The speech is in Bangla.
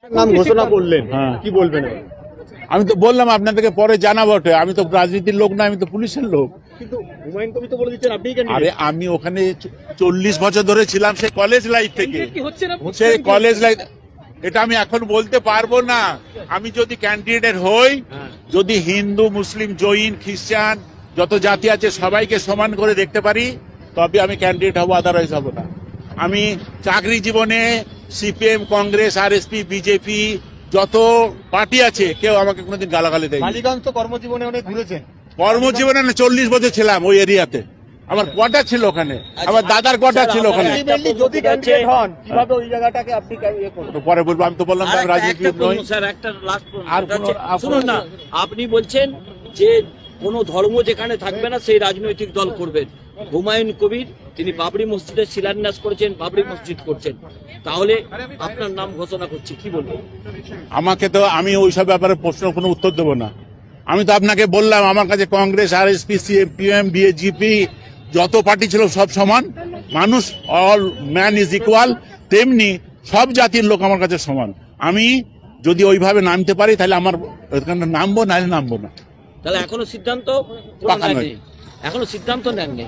নাম ঘোষণা করলেন, কি বলবেন? আমি তো বললাম আপনাদেরকে পরে জানাবো। আমি তো রাজনীতির লোক না, আমি তো পুলিশের লোক। কিন্তু হুমায়ুন কবির তো বলে দিচ্ছেন আপনি আরে আমি ওখানে 40 বছর ধরে ছিলাম, সে কলেজ লাইফ থেকে, সে কলেজ লাইফ। এটা আমি এখন বলতে পারবো না। আমি যদি ক্যান্ডিডেট হই, যদি হিন্দু, মুসলিম, জৈন, খ্রিস্টান যত জাতি আছে সবাইকে সমান করে দেখতে পারি, তবে আমি ক্যান্ডিডেট হবো, আদারওয়াইজ হবো না। আমি চাকরি জীবনে সিপিএম, কংগ্রেস, আরএসপি, বিজেপি যত পার্টি আছে কেউ আমাকে কোনোদিন গালাগালি দেয়নি। মালিগঞ্জ তো কর্মজীবনে অনেক ঘুরেছেন। কর্মজীবনে না, 40 বছর ছিলাম ওই এরিয়াতে। আমার কোয়ার্টার ছিল ওখানে, আমার দাদার কোয়ার্টার ছিল ওখানে। যদি ক্যান্ডিডেট হন, কিভাবে ওই জায়গাটাকে আপনি ইয়ে করবেন? পরে বলবো, আমি তো বললাম আমি রাজনীতিবিদ নই। স্যার একটা লাস্ট আর শুনুন না, আপনি বলছেন যে কোন ধর্ম যেখানে থাকবে না সেই রাজনৈতিক দল করবেন। হুমায়ুন কবির তিনি বাবরি মসজিদের শিলান্যাস করেছেন, বাবরি মসজিদ করছেন, তাহলে আপনার নাম ঘোষণা করছি, কি বলবো? আমাকে তো, আমি ওইসব ব্যাপারে প্রশ্ন কোনো উত্তর দেবো না। আমি তো আপনাকে বললাম আমার কাছে কংগ্রেস, আরএসপি, সিপিএম, বিজেপি যত পার্টি ছিল সব সমান। মানুষ, অল ম্যান ইজ ইকুয়াল। তেমনি সব জাতির লোক আমার কাছে সমান। আমি যদি ওইভাবে নামতে পারি তাহলে আমার নামবো, নাহলে নামবো না। তাহলে এখনো সিদ্ধান্ত পাকা নয়। এখনো সিদ্ধান্ত নেননি।